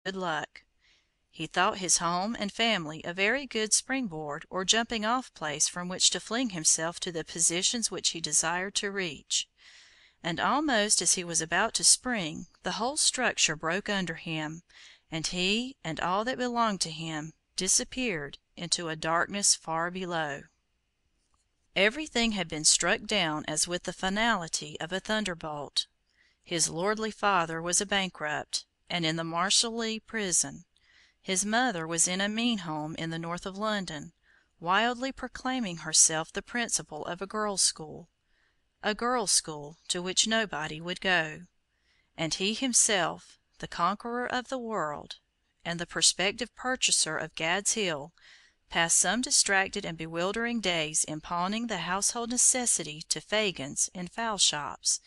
good luck. He thought his home and family a very good springboard or jumping-off place from which to fling himself to the positions which he desired to reach. And almost as he was about to spring, the whole structure broke under him, and he and all that belonged to him disappeared into a darkness far below. Everything had been struck down as with the finality of a thunderbolt. His lordly father was a bankrupt, and in the Marshalsea prison. His mother was in a mean home in the north of London, wildly proclaiming herself the principal of a girls' school to which nobody would go. And he himself, the conqueror of the world, and the prospective purchaser of Gad's Hill, passed some distracted and bewildering days in pawning the household necessity to Fagins in fowl shops,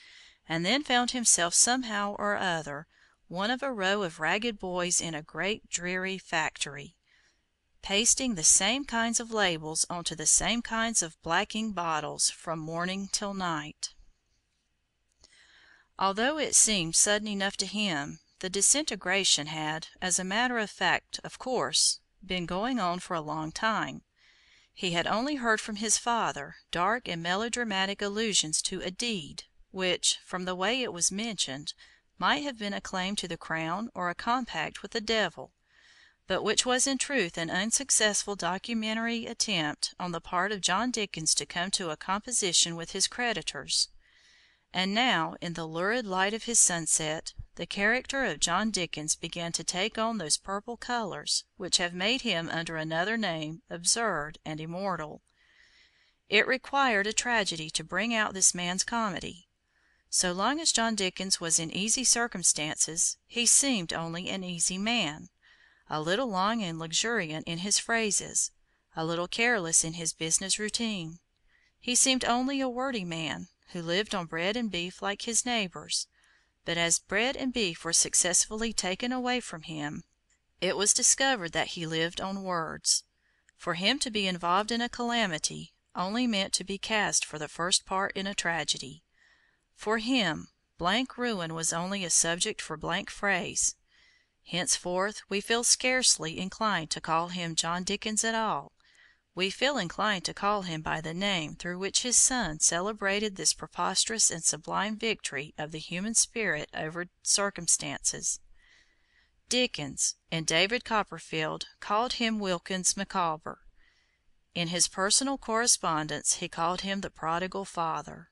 and then found himself somehow or other one of a row of ragged boys in a great dreary factory, pasting the same kinds of labels onto the same kinds of blacking bottles from morning till night. Although it seemed sudden enough to him, the disintegration had, as a matter of fact, of course, been going on for a long time. He had only heard from his father dark and melodramatic allusions to a deed, which, from the way it was mentioned, might have been a claim to the crown or a compact with the devil, but which was in truth an unsuccessful documentary attempt on the part of John Dickens to come to a composition with his creditors. And now, in the lurid light of his sunset, the character of John Dickens began to take on those purple colours which have made him under another name absurd and immortal. It required a tragedy to bring out this man's comedy. So long as John Dickens was in easy circumstances, he seemed only an easy man, a little long and luxuriant in his phrases, a little careless in his business routine. He seemed only a wordy man, who lived on bread and beef like his neighbours. But as bread and beef were successively taken away from him, it was discovered that he lived on words. For him to be involved in a calamity only meant to be cast for the first part in a tragedy. For him, blank ruin was only a subject for blank phrase. Henceforth we feel scarcely inclined to call him John Dickens at all. We feel inclined to call him by the name through which his son celebrated this preposterous and sublime victory of the human spirit over circumstances. Dickens, and David Copperfield called him Wilkins Micawber. In his personal correspondence he called him the prodigal father.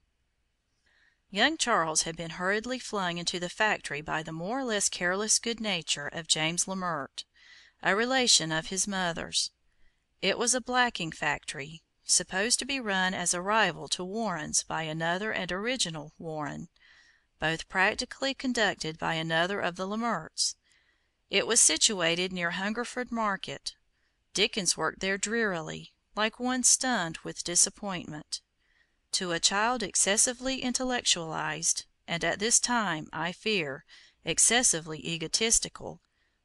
Young Charles had been hurriedly flung into the factory by the more or less careless good nature of James Lamert, a relation of his mother's. It was a blacking factory, supposed to be run as a rival to Warren's by another and original Warren, both practically conducted by another of the Lamerts. It was situated near Hungerford Market. Dickens worked there drearily, like one stunned with disappointment. To a child excessively intellectualized, and at this time, I fear, excessively egotistical,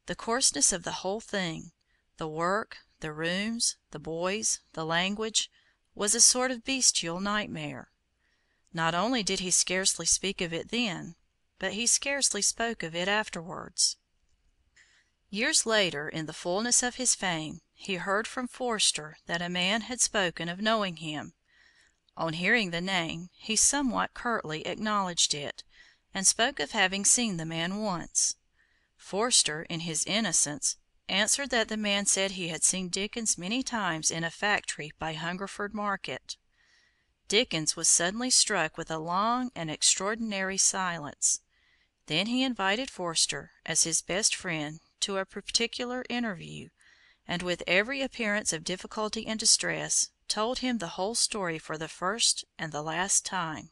the coarseness of the whole thing, the work, the rooms, the boys, the language, was a sort of bestial nightmare. Not only did he scarcely speak of it then, but he scarcely spoke of it afterwards. Years later, in the fullness of his fame, he heard from Forster that a man had spoken of knowing him. On hearing the name, he somewhat curtly acknowledged it, and spoke of having seen the man once. Forster, in his innocence, answered that the man said he had seen Dickens many times in a factory by Hungerford Market. Dickens was suddenly struck with a long and extraordinary silence. Then he invited Forster, as his best friend, to a particular interview, and with every appearance of difficulty and distress, told him the whole story for the first and the last time.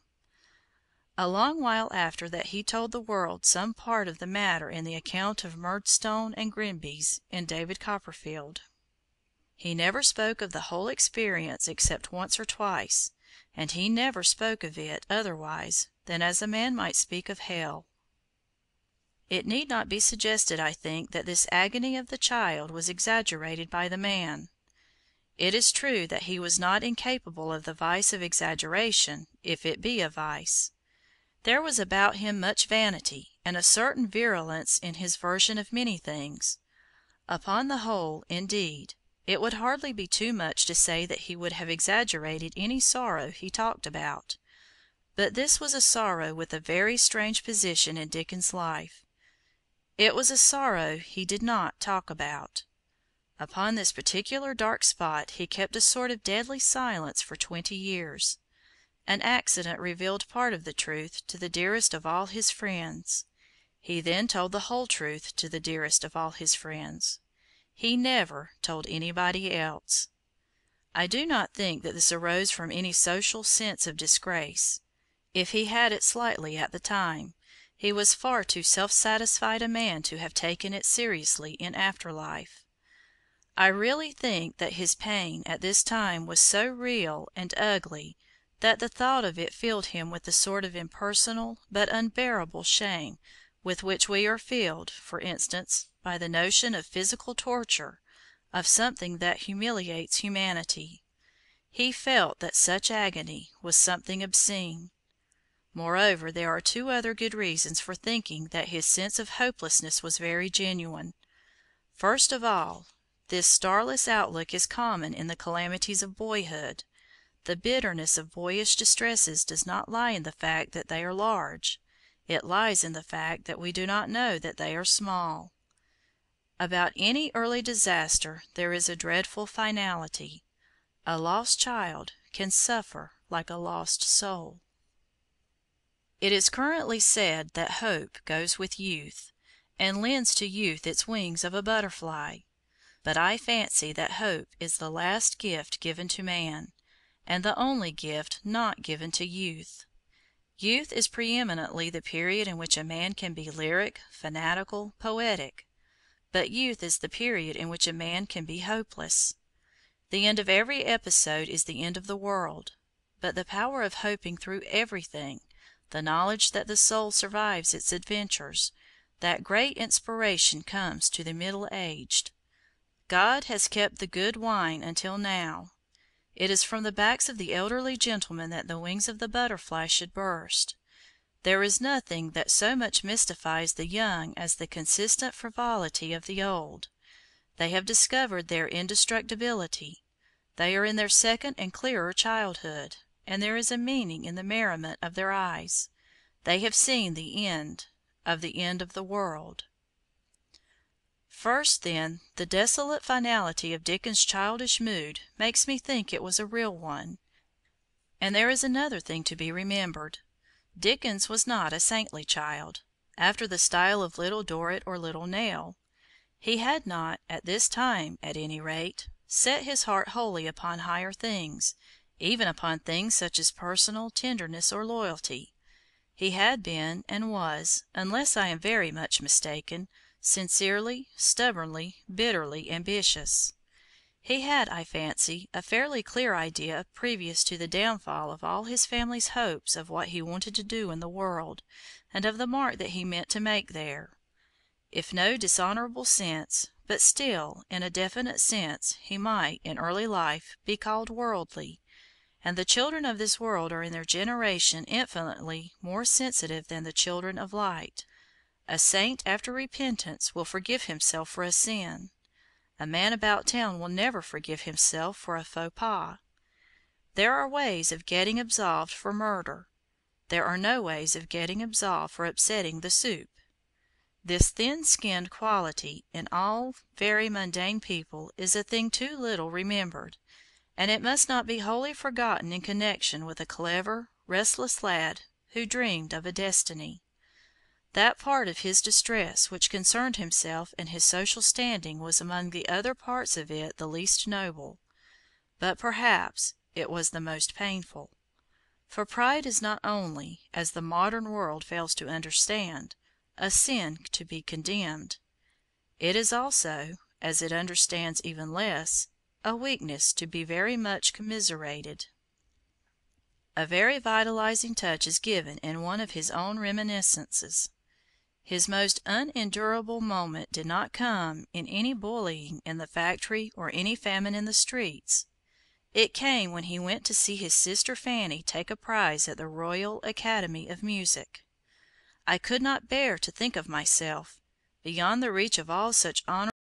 A long while after that he told the world some part of the matter in the account of Murdstone and Grimby's in David Copperfield. He never spoke of the whole experience except once or twice, and he never spoke of it otherwise than as a man might speak of hell. It need not be suggested, I think, that this agony of the child was exaggerated by the man. It is true that he was not incapable of the vice of exaggeration, if it be a vice. There was about him much vanity and a certain virulence in his version of many things. Upon the whole, indeed, it would hardly be too much to say that he would have exaggerated any sorrow he talked about. But this was a sorrow with a very strange position in Dickens's life. It was a sorrow he did not talk about. Upon this particular dark spot he kept a sort of deadly silence for 20 years. An accident revealed part of the truth to the dearest of all his friends. He then told the whole truth to the dearest of all his friends. He never told anybody else. I do not think that this arose from any social sense of disgrace. If he had it slightly at the time, he was far too self-satisfied a man to have taken it seriously in after life. I really think that his pain at this time was so real and ugly that the thought of it filled him with the sort of impersonal but unbearable shame with which we are filled, for instance, by the notion of physical torture, of something that humiliates humanity. He felt that such agony was something obscene. Moreover, there are two other good reasons for thinking that his sense of hopelessness was very genuine. First of all, this starless outlook is common in the calamities of boyhood. The bitterness of boyish distresses does not lie in the fact that they are large. It lies in the fact that we do not know that they are small. About any early disaster there is a dreadful finality. A lost child can suffer like a lost soul. It is currently said that hope goes with youth, and lends to youth its wings of a butterfly. But I fancy that hope is the last gift given to man, and the only gift not given to youth. Youth is preeminently the period in which a man can be lyric, fanatical, poetic. But youth is the period in which a man can be hopeless. The end of every episode is the end of the world. But the power of hoping through everything, the knowledge that the soul survives its adventures, that great inspiration comes to the middle-aged. God has kept the good wine until now. It is from the backs of the elderly gentlemen that the wings of the butterfly should burst. There is nothing that so much mystifies the young as the consistent frivolity of the old. They have discovered their indestructibility. They are in their second and clearer childhood, and there is a meaning in the merriment of their eyes. They have seen the end of the world. First, then, the desolate finality of Dickens's childish mood makes me think it was a real one. And there is another thing to be remembered. Dickens was not a saintly child, after the style of Little Dorrit or Little Nell. He had not, at this time at any rate, set his heart wholly upon higher things, even upon things such as personal tenderness or loyalty. He had been, and was, unless I am very much mistaken, sincerely, stubbornly, bitterly ambitious. He had, I fancy, a fairly clear idea previous to the downfall of all his family's hopes of what he wanted to do in the world, and of the mark that he meant to make there. If no dishonorable sense, but still, in a definite sense, he might, in early life, be called worldly, and the children of this world are in their generation infinitely more sensitive than the children of light. A saint after repentance will forgive himself for a sin. A man about town will never forgive himself for a faux pas. There are ways of getting absolved for murder. There are no ways of getting absolved for upsetting the soup. This thin-skinned quality in all very mundane people is a thing too little remembered, and it must not be wholly forgotten in connection with a clever, restless lad who dreamed of a destiny. That part of his distress which concerned himself and his social standing was among the other parts of it the least noble, but perhaps it was the most painful. For pride is not only, as the modern world fails to understand, a sin to be condemned. It is also, as it understands even less, a weakness to be very much commiserated. A very vitalizing touch is given in one of his own reminiscences. His most unendurable moment did not come in any bullying in the factory or any famine in the streets. It came when he went to see his sister Fanny take a prize at the Royal Academy of Music. I could not bear to think of myself, beyond the reach of all such honourable